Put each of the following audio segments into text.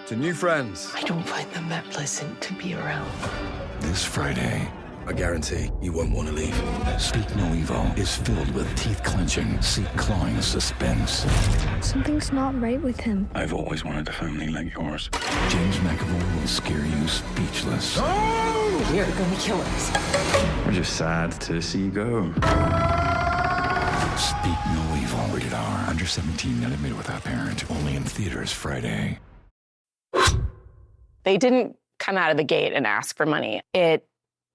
to new friends. I don't find them that pleasant to be around. This Friday, I guarantee you won't want to leave. Speak No Evil is filled with teeth-clenching, seat-clawing suspense. Something's not right with him. I've always wanted a family like yours. James McAvoy will scare you speechless. Oh! You're gonna kill us. We're just sad to see you go. Speak No Evil. Rated R. Under 17. Not admitted without parent. Only in theaters Friday. They didn't come out of the gate and ask for money. It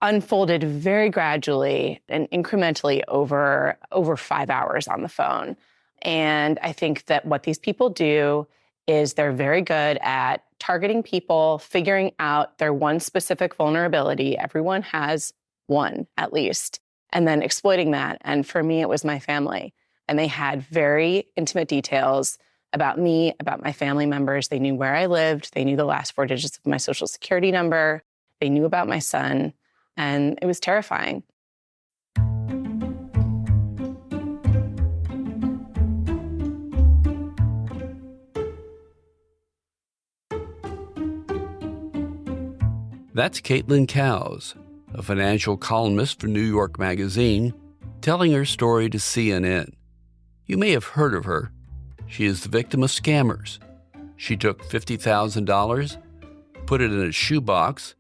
unfolded very gradually and incrementally over 5 hours on the phone. And I think that what these people do is they're very good at targeting people, figuring out their one specific vulnerability. Everyone has one, at least, and then exploiting that. And for me, it was my family. And they had very intimate details about me, about my family members. They knew where I lived. They knew the last 4 digits of my social security number. They knew about my son. And it was terrifying. That's Caitlin Cowes, a financial columnist for New York Magazine, telling her story to CNN. You may have heard of her. She is the victim of scammers. She took $50,000, put it in a shoebox,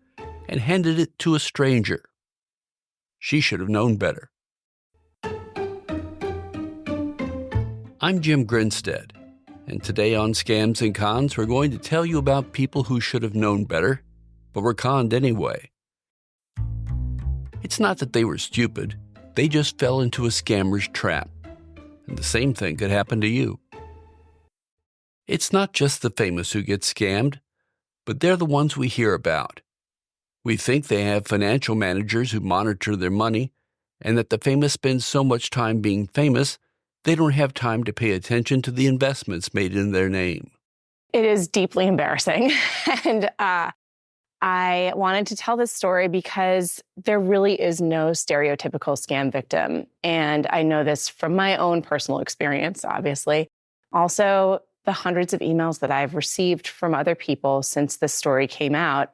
and handed it to a stranger. She should have known better. I'm Jim Grinstead, and today on Scams and Cons, we're going to tell you about people who should have known better, but were conned anyway. It's not that they were stupid, they just fell into a scammer's trap. And the same thing could happen to you. It's not just the famous who get scammed, but they're the ones we hear about. We think they have financial managers who monitor their money, and that the famous spend so much time being famous, they don't have time to pay attention to the investments made in their name. It is deeply embarrassing. And I wanted to tell this story because there really is no stereotypical scam victim. And I know this from my own personal experience, obviously. Also, the hundreds of emails that I've received from other people since this story came out,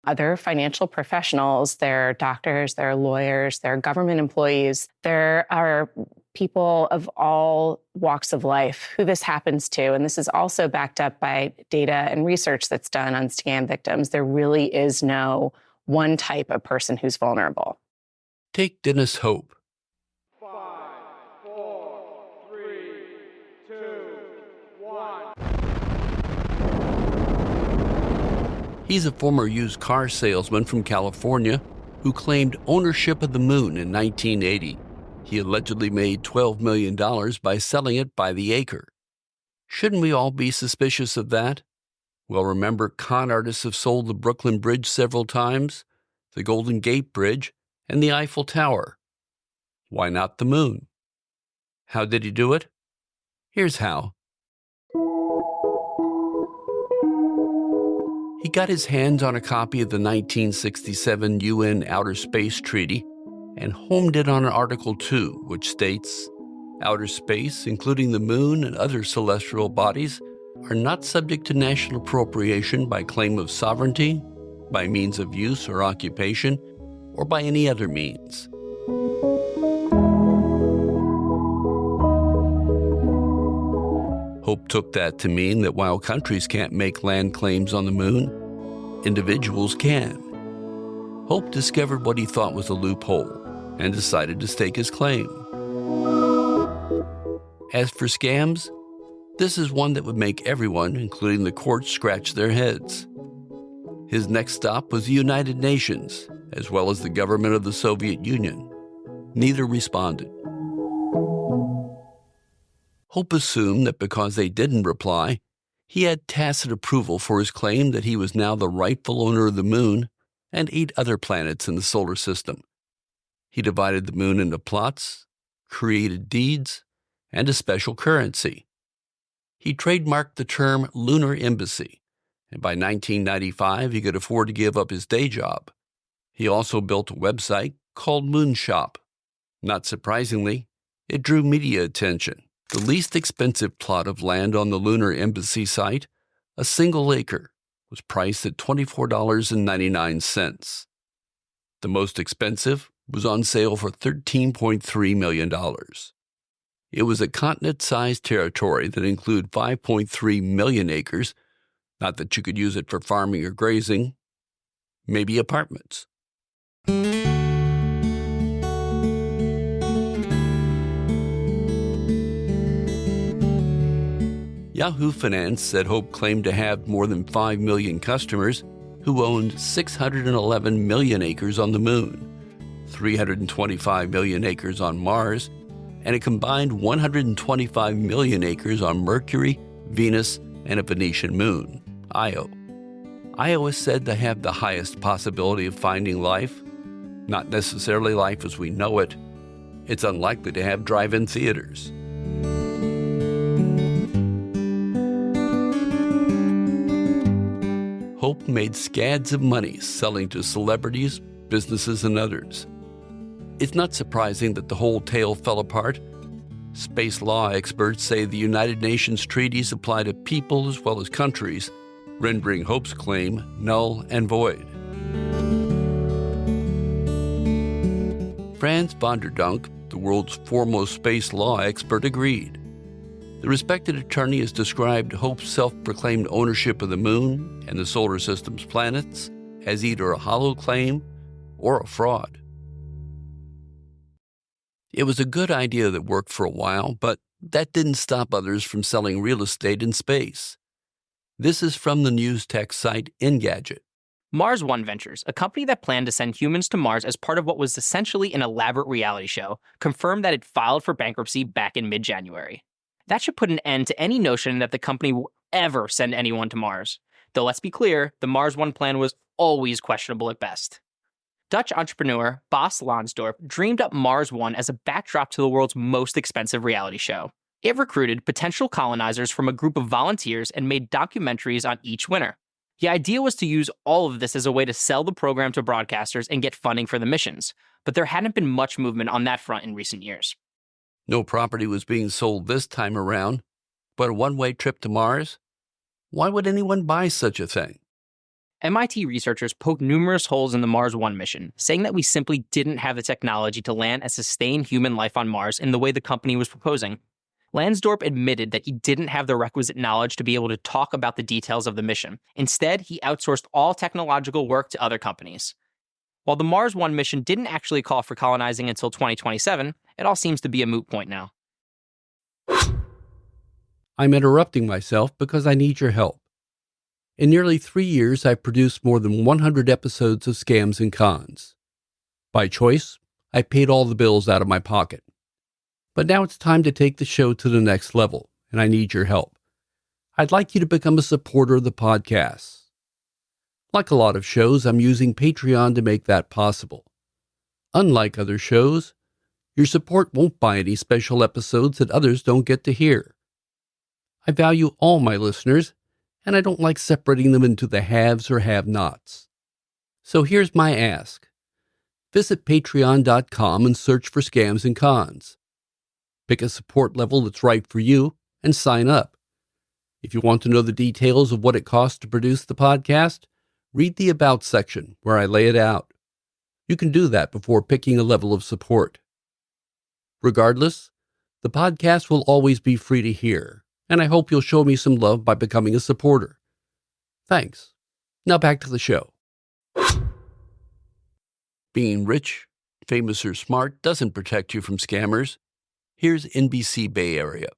other financial professionals, they're doctors, they're lawyers, they're government employees. There are people of all walks of life who this happens to. And this is also backed up by data and research that's done on scam victims. There really is no one type of person who's vulnerable. Take Dennis Hope. 5, 4, 3, 2, 1. He's a former used car salesman from California who claimed ownership of the moon in 1980. He allegedly made $12 million by selling it by the acre. Shouldn't we all be suspicious of that? Well, remember, con artists have sold the Brooklyn Bridge several times, the Golden Gate Bridge, and the Eiffel Tower. Why not the moon? How did he do it? Here's how. He got his hands on a copy of the 1967 UN Outer Space Treaty and homed in on Article 2, which states, outer space, including the moon and other celestial bodies, are not subject to national appropriation by claim of sovereignty, by means of use or occupation, or by any other means. Hope took that to mean that while countries can't make land claims on the moon, individuals can. Hope discovered what he thought was a loophole and decided to stake his claim. As for scams, this is one that would make everyone, including the courts, scratch their heads. His next stop was the United Nations, as well as the government of the Soviet Union. Neither responded. Hope assumed that because they didn't reply, he had tacit approval for his claim that he was now the rightful owner of the moon and 8 other planets in the solar system. He divided the moon into plots, created deeds, and a special currency. He trademarked the term lunar embassy, and by 1995 he could afford to give up his day job. He also built a website called Moonshop. Not surprisingly, it drew media attention. The least expensive plot of land on the lunar embassy site, a single acre, was priced at $24.99. The most expensive was on sale for $13.3 million. It was a continent-sized territory that included 5.3 million acres, not that you could use it for farming or grazing, maybe apartments. Yahoo Finance said Hope claimed to have more than 5 million customers who owned 611 million acres on the Moon, 325 million acres on Mars, and a combined 125 million acres on Mercury, Venus, and a Venetian moon, Io. Io is said to have the highest possibility of finding life. Not necessarily life as we know it. It's unlikely to have drive-in theaters. Hope made scads of money selling to celebrities, businesses, and others. It's not surprising that the whole tale fell apart. Space law experts say the United Nations treaties apply to people as well as countries, rendering Hope's claim null and void. Frans van der Donk, the world's foremost space law expert, agreed. The respected attorney has described Hope's self-proclaimed ownership of the Moon and the solar system's planets as either a hollow claim or a fraud. It was a good idea that worked for a while, but that didn't stop others from selling real estate in space. This is from the news tech site Engadget. Mars One Ventures, a company that planned to send humans to Mars as part of what was essentially an elaborate reality show, confirmed that it filed for bankruptcy back in mid-January. That should put an end to any notion that the company will ever send anyone to Mars. Though let's be clear, the Mars One plan was always questionable at best. Dutch entrepreneur Bas Lansdorp dreamed up Mars One as a backdrop to the world's most expensive reality show. It recruited potential colonizers from a group of volunteers and made documentaries on each winner. The idea was to use all of this as a way to sell the program to broadcasters and get funding for the missions, but there hadn't been much movement on that front in recent years. No property was being sold this time around, but a one-way trip to Mars? Why would anyone buy such a thing? MIT researchers poked numerous holes in the Mars One mission, saying that we simply didn't have the technology to land and sustain human life on Mars in the way the company was proposing. Lansdorp admitted that he didn't have the requisite knowledge to be able to talk about the details of the mission. Instead, he outsourced all technological work to other companies. While the Mars One mission didn't actually call for colonizing until 2027, it all seems to be a moot point now. I'm interrupting myself because I need your help. In nearly 3 years, I've produced more than 100 episodes of Scams and Cons. By choice, I paid all the bills out of my pocket. But now it's time to take the show to the next level, and I need your help. I'd like you to become a supporter of the podcast. Like a lot of shows, I'm using Patreon to make that possible. Unlike other shows, your support won't buy any special episodes that others don't get to hear. I value all my listeners, and I don't like separating them into the haves or have-nots. So here's my ask. Visit patreon.com and search for Scams and Cons. Pick a support level that's right for you and sign up. If you want to know the details of what it costs to produce the podcast, read the About section where I lay it out. You can do that before picking a level of support. Regardless, the podcast will always be free to hear, and I hope you'll show me some love by becoming a supporter. Thanks. Now back to the show. Being rich, famous, or smart doesn't protect you from scammers. Here's NBC Bay Area.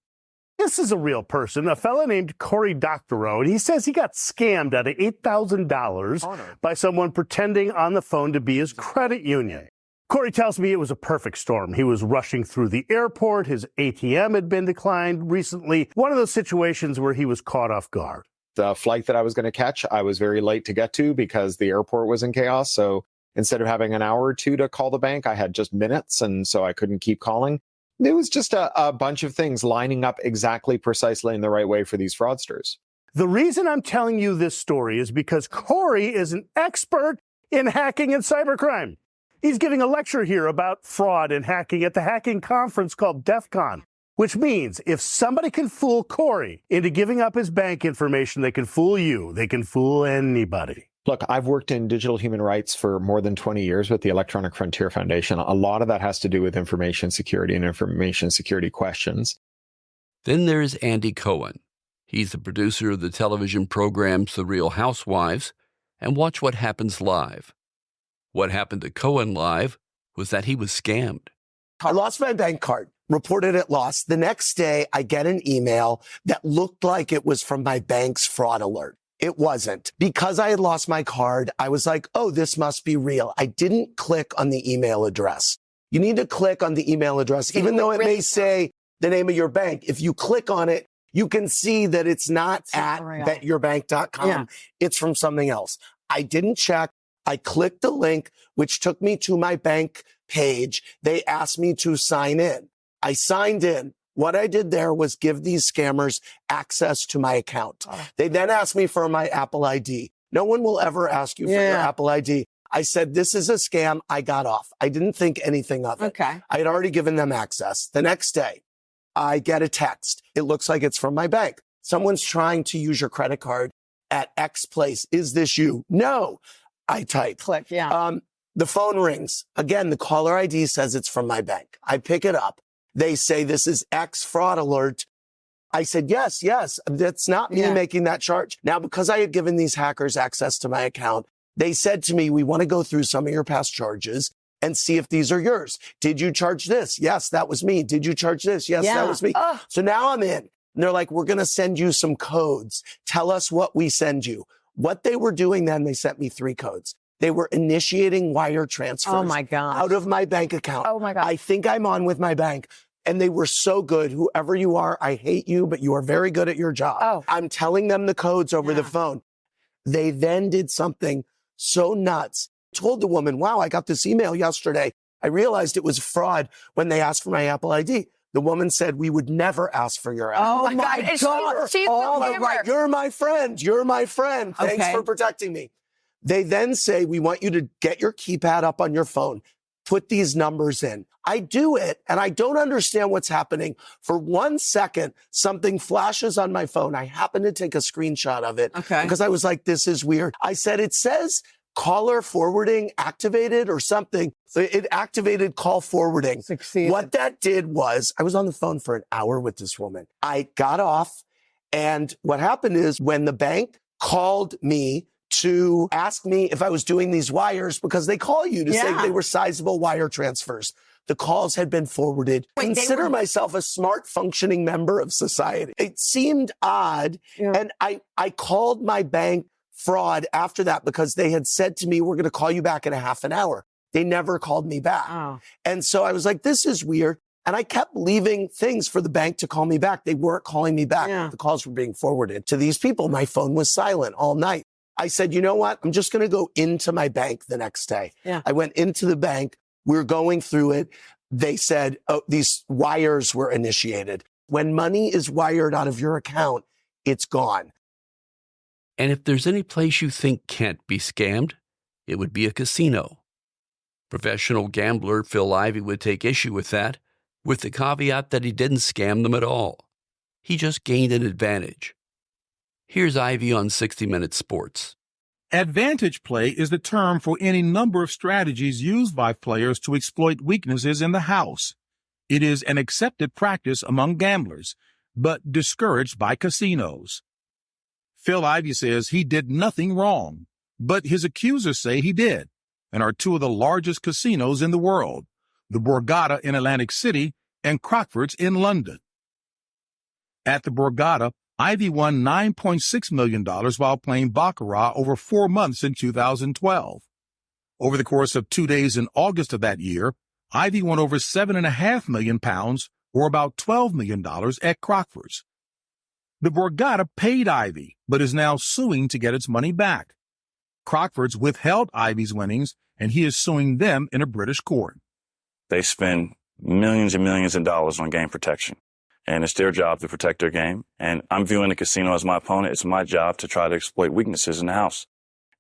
This is a real person, a fella named Cory Doctorow, and he says he got scammed out of $8,000 by someone pretending on the phone to be his credit union. Cory tells me it was a perfect storm. He was rushing through the airport. His ATM had been declined recently. One of those situations where he was caught off guard. The flight that I was going to catch, I was very late to get to because the airport was in chaos. So instead of having an hour or two to call the bank, I had just minutes, and so I couldn't keep calling. It was just a bunch of things lining up exactly precisely in the right way for these fraudsters. The reason I'm telling you this story is because Cory is an expert in hacking and cybercrime. He's giving a lecture here about fraud and hacking at the hacking conference called DEF CON. Which means if somebody can fool Corey into giving up his bank information, they can fool you. They can fool anybody. Look, I've worked in digital human rights for more than 20 years with the Electronic Frontier Foundation. A lot of that has to do with information security and information security questions. Then there's Andy Cohen. He's the producer of the television programs The Real Housewives and Watch What Happens Live. What happened to Cohen Live was that he was scammed. I lost my bank card, reported it lost. The next day, I get an email that looked like it was from my bank's fraud alert. It wasn't. Because I had lost my card, I was like, oh, this must be real. I didn't click on the email address. You need to click on the email address, even though it may say the name of your bank. If you click on it, you can see that it's not at betyourbank.com. Yeah. It's from something else. I didn't check. I clicked the link, which took me to my bank page. They asked me to sign in. I signed in. What I did there was give these scammers access to my account. They then asked me for my Apple ID. No one will ever ask you for your Apple ID. I said, this is a scam. I got off. I didn't think anything of it. Okay. I had already given them access. The next day, I get a text. It looks like it's from my bank. Someone's trying to use your credit card at X place. Is this you? No. I type. Click, yeah. The phone rings. Again, the caller ID says it's from my bank. I pick it up. They say, this is X fraud alert. I said, yes, that's not me making that charge. Now, because I had given these hackers access to my account, they said to me, we want to go through some of your past charges and see if these are yours. Did you charge this? Yes, that was me. Did you charge this? Yes, that was me. So now I'm in. And they're like, we're going to send you some codes. Tell us what we send you. What they were doing then, they sent me 3 codes. They were initiating wire transfers out of my bank account. Oh, my God. I think I'm on with my bank. And they were so good. Whoever you are, I hate you, but you are very good at your job. Oh. I'm telling them the codes over the phone. They then did something so nuts. Told the woman, wow, I got this email yesterday. I realized it was fraud when they asked for my Apple ID. The woman said, we would never ask for your Apple ID. Oh, my God. She's right. You're my friend. You're my friend. Thanks for protecting me. They then say, we want you to get your keypad up on your phone. Put these numbers in. I do it, and I don't understand what's happening. For 1 second, something flashes on my phone. I happen to take a screenshot of it because I was like, this is weird. I said, it says caller forwarding activated or something. So it activated call forwarding. Succeeded. What that did was I was on the phone for an hour with this woman. I got off, and what happened is when the bank called me to ask me if I was doing these wires, because they call you to say they were sizable wire transfers. The calls had been forwarded. Consider myself a smart, functioning member of society. It seemed odd. And I called my bank fraud after that because they had said to me, we're going to call you back in a half an hour. They never called me back. Oh. And so I was like, this is weird. And I kept leaving things for the bank to call me back. They weren't calling me back. The calls were being forwarded to these people. My phone was silent all night. I said, you know what? I'm just going to go into my bank the next day. I went into the bank. We're going through it. They said, oh, these wires were initiated. When money is wired out of your account, it's gone. And if there's any place you think can't be scammed, it would be a casino. Professional gambler Phil Ivey would take issue with that, with the caveat that he didn't scam them at all. He just gained an advantage. Here's Ivey on 60 Minutes Sports. Advantage play is the term for any number of strategies used by players to exploit weaknesses in the house. It is an accepted practice among gamblers, but discouraged by casinos. Phil Ivey says he did nothing wrong, but his accusers say he did, and are 2 of the largest casinos in the world, the Borgata in Atlantic City and Crockford's in London. At the Borgata, Ivey won $9.6 million while playing Baccarat over 4 months in 2012. Over the course of 2 days in August of that year, Ivey won over £7.5 million, or about $12 million, at Crockford's. The Borgata paid Ivey, but is now suing to get its money back. Crockford's withheld Ivey's winnings, and he is suing them in a British court. They spend millions and millions of dollars on game protection. And it's their job to protect their game. And I'm viewing the casino as my opponent. It's my job to try to exploit weaknesses in the house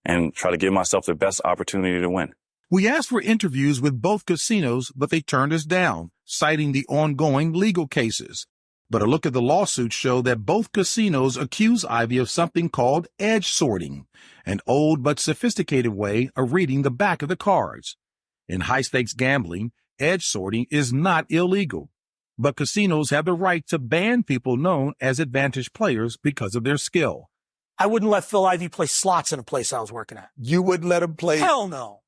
and try to give myself the best opportunity to win. We asked for interviews with both casinos, but they turned us down, citing the ongoing legal cases. But a look at the lawsuits show that both casinos accuse Ivey of something called edge sorting, an old but sophisticated way of reading the back of the cards. In high-stakes gambling, edge sorting is not illegal, but casinos have the right to ban people known as advantage players because of their skill. I wouldn't let Phil Ivey play slots in a place I was working at. You wouldn't let him play? Hell no.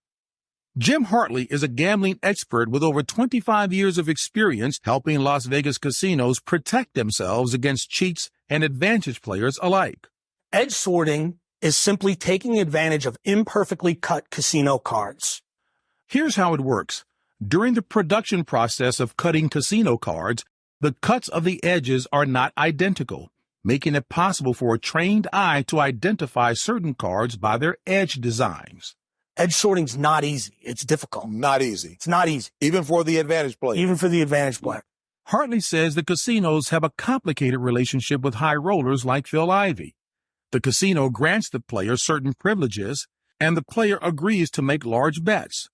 Jim Hartley is a gambling expert with over 25 years of experience helping Las Vegas casinos protect themselves against cheats and advantage players alike. Edge sorting is simply taking advantage of imperfectly cut casino cards. Here's how it works. During the production process of cutting casino cards, the cuts of the edges are not identical, making it possible for a trained eye to identify certain cards by their edge designs. Edge sorting's not easy. It's difficult. Not easy. It's not easy. Even for the advantage player. Even for the advantage player. Hartley says the casinos have a complicated relationship with high rollers like Phil Ivey. The casino grants the player certain privileges, and the player agrees to make large bets.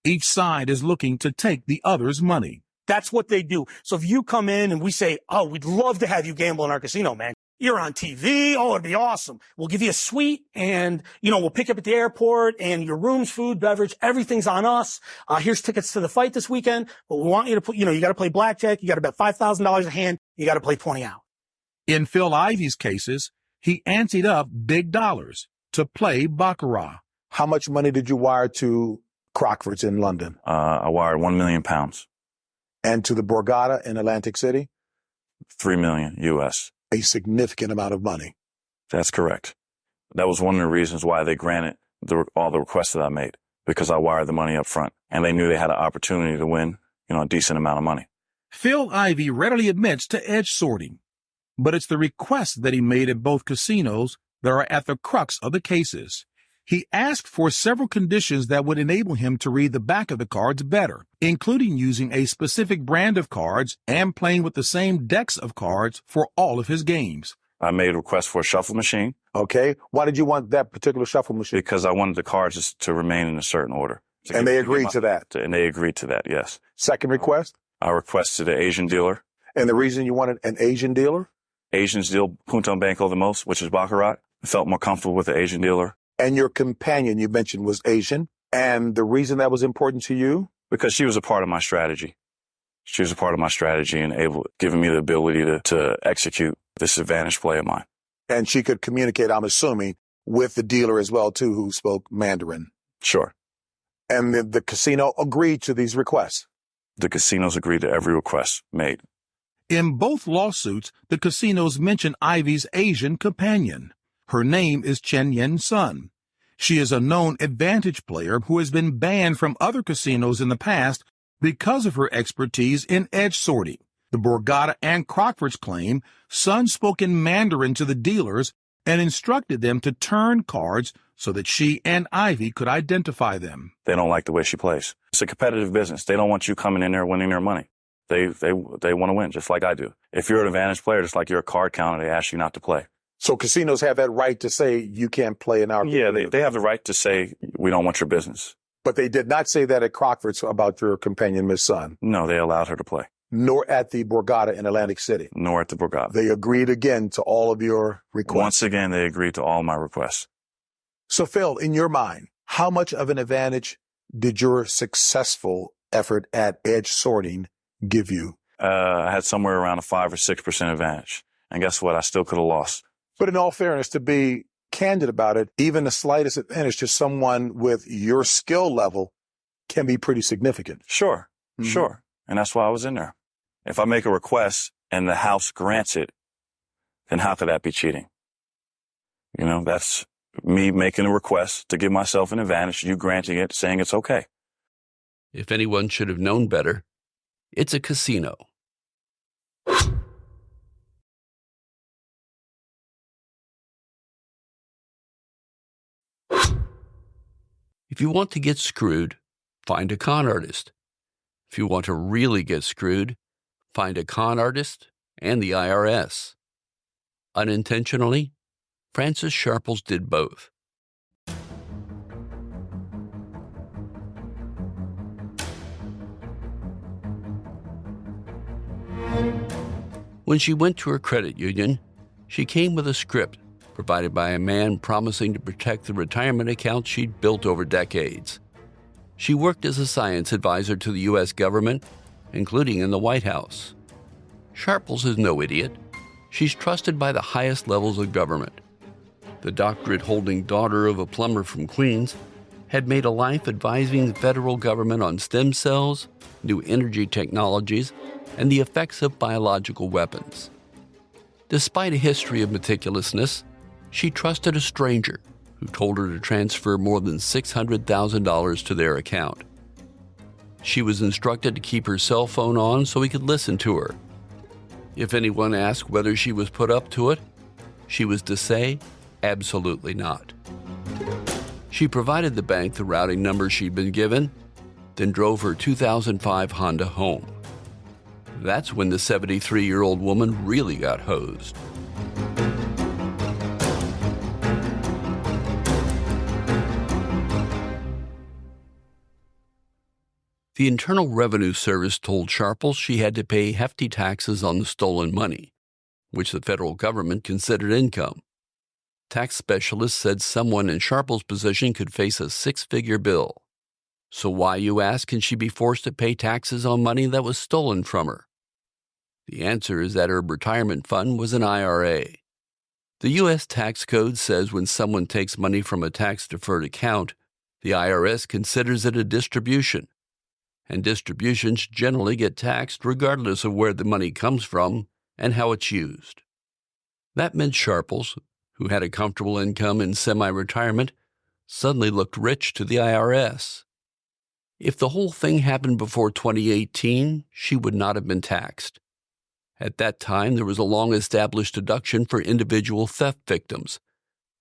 Each side is looking to take the other's money. That's what they do. So if you come in and we say, oh, we'd love to have you gamble in our casino, man. You're on TV. Oh, it'd be awesome. We'll give you a suite and, we'll pick you up at the airport and your rooms, food, beverage, everything's on us. Here's tickets to the fight this weekend. But we want you to put, you got to play blackjack. You got to bet $5,000 a hand. You got to play 20 out. In Phil Ivey's cases, he anteed up big dollars to play baccarat. How much money did you wire to Crockford's in London? I wired £1 million. And to the Borgata in Atlantic City? $3 million US. A significant amount of money. That's correct. That was one of the reasons why they granted all the requests that I made, because I wired the money up front, and they knew they had an opportunity to win, a decent amount of money. Phil Ivey readily admits to edge sorting, but it's the requests that he made at both casinos that are at the crux of the cases. He asked for several conditions that would enable him to read the back of the cards better, including using a specific brand of cards and playing with the same decks of cards for all of his games. I made a request for a shuffle machine. Okay. Why did you want that particular shuffle machine? Because I wanted the cards to remain in a certain order. And they agreed to that? And they agreed to that, yes. Second request? I requested an Asian dealer. And the reason you wanted an Asian dealer? Asians deal Punto Banco the most, which is baccarat. I felt more comfortable with the Asian dealer. And your companion, you mentioned, was Asian. And the reason that was important to you? Because she was a part of my strategy. She was a part of my strategy and giving me the ability to execute this advantage play of mine. And she could communicate, I'm assuming, with the dealer as well, too, who spoke Mandarin. Sure. And the casino agreed to these requests? The casinos agreed to every request made. In both lawsuits, the casinos mention Ivey's Asian companion. Her name is Chen Yen Sun. She is a known advantage player who has been banned from other casinos in the past because of her expertise in edge sorting. The Borgata and Crockford's claim Sun spoke in Mandarin to the dealers and instructed them to turn cards so that she and Ivey could identify them. They don't like the way she plays. It's a competitive business. They don't want you coming in there winning their money. They want to win, just like I do. If you're an advantage player, just like you're a card counter, they ask you not to play. So casinos have that right to say you can't play in our... Yeah, they have the right to say we don't want your business. But they did not say that at Crockford's about your companion, Miss Sun. No, they allowed her to play. Nor at the Borgata in Atlantic City. Nor at the Borgata. They agreed again to all of your requests. Once again, they agreed to all my requests. So Phil, in your mind, how much of an advantage did your successful effort at edge sorting give you? I had somewhere around a 5 or 6% advantage. And guess what? I still could have lost. But in all fairness, to be candid about it, even the slightest advantage to someone with your skill level can be pretty significant. Sure, sure. And that's why I was in there. If I make a request and the house grants it, then how could that be cheating? That's me making a request to give myself an advantage, you granting it, saying it's okay. If anyone should have known better, it's a casino. If you want to get screwed, find a con artist. If you want to really get screwed, find a con artist and the IRS. Unintentionally, Francis Sharples did both. 「 Francis Sharples did both. 「 Francis Sharples did both. 」 « Francis Sharples did both. 」 « 」 « 」 « 」 « 」 « 」 « 」 « 」 « 」 « 」 « 」 « 」 « 」 « 」 « 」 « 」 « When she went to her credit union, she came with a script provided by a man promising to protect the retirement accounts she'd built over decades. She worked as a science advisor to the U.S. government, including in the White House. Sharples is no idiot. She's trusted by the highest levels of government. The doctorate-holding daughter of a plumber from Queens had made a life advising the federal government on stem cells, new energy technologies, and the effects of biological weapons. Despite a history of meticulousness, she trusted a stranger who told her to transfer more than $600,000 to their account. She was instructed to keep her cell phone on so he could listen to her. If anyone asked whether she was put up to it, she was to say, absolutely not. She provided the bank the routing number she'd been given, then drove her 2005 Honda home. That's when the 73-year-old woman really got hosed. The Internal Revenue Service told Sharples she had to pay hefty taxes on the stolen money, which the federal government considered income. Tax specialists said someone in Sharples' position could face a six-figure bill. So why, you ask, can she be forced to pay taxes on money that was stolen from her? The answer is that her retirement fund was an IRA. The U.S. tax code says when someone takes money from a tax-deferred account, the IRS considers it a distribution, and distributions generally get taxed regardless of where the money comes from and how it's used. That meant Sharples, who had a comfortable income in semi-retirement, suddenly looked rich to the IRS. If the whole thing happened before 2018, she would not have been taxed. At that time, there was a long-established deduction for individual theft victims,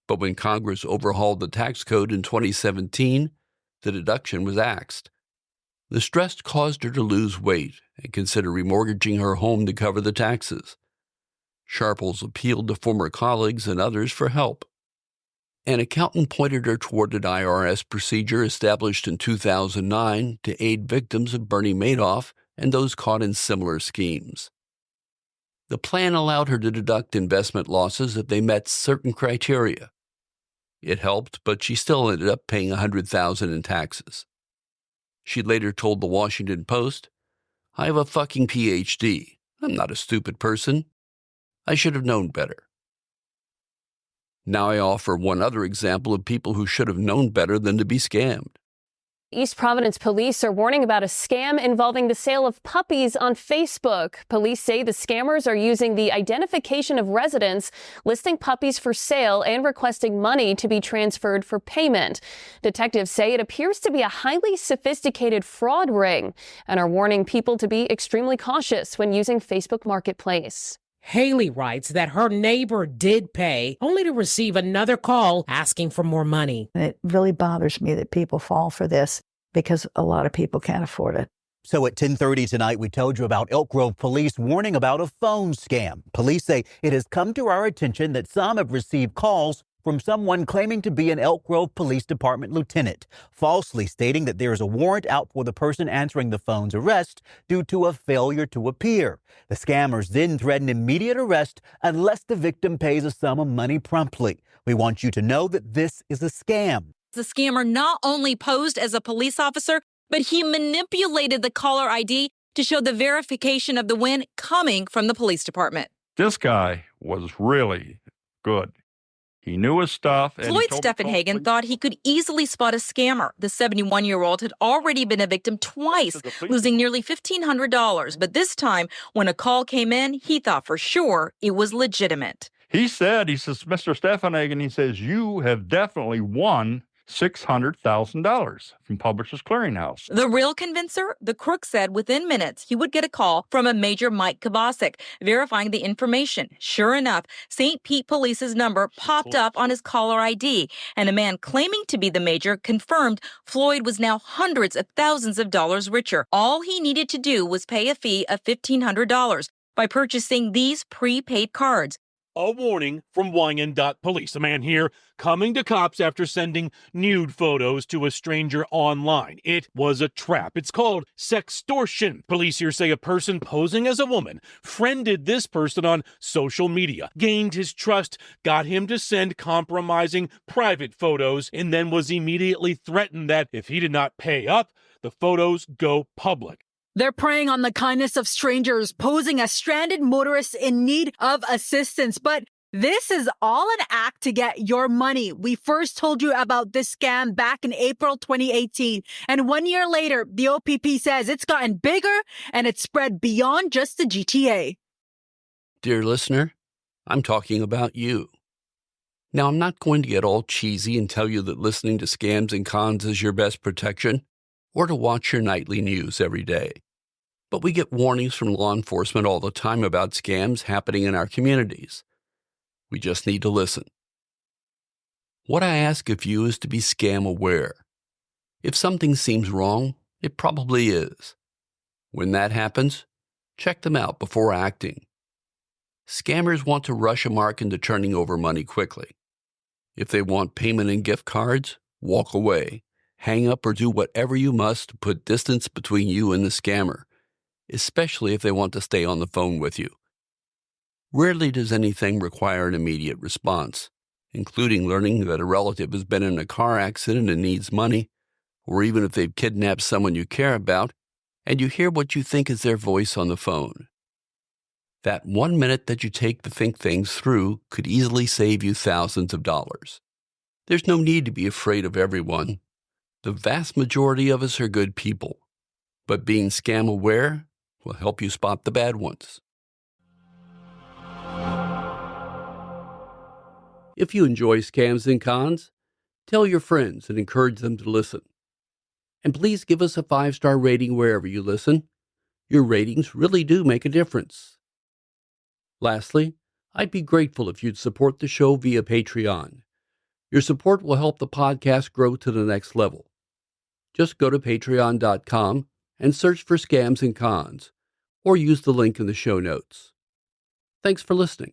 but when Congress overhauled the tax code in 2017, the deduction was axed. The stress caused her to lose weight and consider remortgaging her home to cover the taxes. Sharples appealed to former colleagues and others for help. An accountant pointed her toward an IRS procedure established in 2009 to aid victims of Bernie Madoff and those caught in similar schemes. The plan allowed her to deduct investment losses if they met certain criteria. It helped, but she still ended up paying $100,000 in taxes. She later told the Washington Post, "I have a fucking PhD. I'm not a stupid person. I should have known better." Now I offer one other example of people who should have known better than to be scammed. East Providence police are warning about a scam involving the sale of puppies on Facebook. Police say the scammers are using the identification of residents, listing puppies for sale and requesting money to be transferred for payment. Detectives say it appears to be a highly sophisticated fraud ring and are warning people to be extremely cautious when using Facebook Marketplace. Haley writes that her neighbor did pay, only to receive another call asking for more money. It really bothers me that people fall for this because a lot of people can't afford it. So at 10:30 tonight, we told you about Elk Grove police warning about a phone scam. Police say it has come to our attention that some have received calls from someone claiming to be an Elk Grove Police Department lieutenant, falsely stating that there is a warrant out for the person answering the phone's arrest due to a failure to appear. The scammers then threaten immediate arrest unless the victim pays a sum of money promptly. We want you to know that this is a scam. The scammer not only posed as a police officer, but he manipulated the caller ID to show the verification of the win coming from the police department. This guy was really good. He knew his stuff. Floyd Steffenhagen thought he could easily spot a scammer. The 71-year-old had already been a victim twice, losing nearly $1,500. But this time, when a call came in, he thought for sure it was legitimate. He says, Mr. Steffenhagen, he says, you have definitely won $600,000 from Publishers Clearinghouse. The real convincer? The crook said within minutes he would get a call from a Major Mike Kovacic verifying the information. Sure enough, St. Pete Police's number popped up on his caller ID, and a man claiming to be the major confirmed Floyd was now hundreds of thousands of dollars richer. All he needed to do was pay a fee of $1,500 by purchasing these prepaid cards. A warning from Wyandotte Police. A man here coming to cops after sending nude photos to a stranger online. It was a trap. It's called sextortion. Police here say a person posing as a woman friended this person on social media, gained his trust, got him to send compromising private photos, and then was immediately threatened that if he did not pay up, the photos go public. They're preying on the kindness of strangers, posing as stranded motorists in need of assistance. But this is all an act to get your money. We first told you about this scam back in April 2018. And 1 year later, the OPP says it's gotten bigger and it's spread beyond just the GTA. Dear listener, I'm talking about you. Now, I'm not going to get all cheesy and tell you that listening to Scams and Cons is your best protection, or to watch your nightly news every day. But we get warnings from law enforcement all the time about scams happening in our communities. We just need to listen. What I ask of you is to be scam aware. If something seems wrong, it probably is. When that happens, check them out before acting. Scammers want to rush a mark into turning over money quickly. If they want payment in gift cards, walk away. Hang up or do whatever you must to put distance between you and the scammer, especially if they want to stay on the phone with you. Rarely does anything require an immediate response, including learning that a relative has been in a car accident and needs money, or even if they've kidnapped someone you care about, and you hear what you think is their voice on the phone. That 1 minute that you take to think things through could easily save you thousands of dollars. There's no need to be afraid of everyone. The vast majority of us are good people, but being scam aware will help you spot the bad ones. If you enjoy Scams and Cons, tell your friends and encourage them to listen. And please give us a 5-star rating wherever you listen. Your ratings really do make a difference. Lastly, I'd be grateful if you'd support the show via Patreon. Your support will help the podcast grow to the next level. Just go to patreon.com and search for Scams and Cons, or use the link in the show notes. Thanks for listening.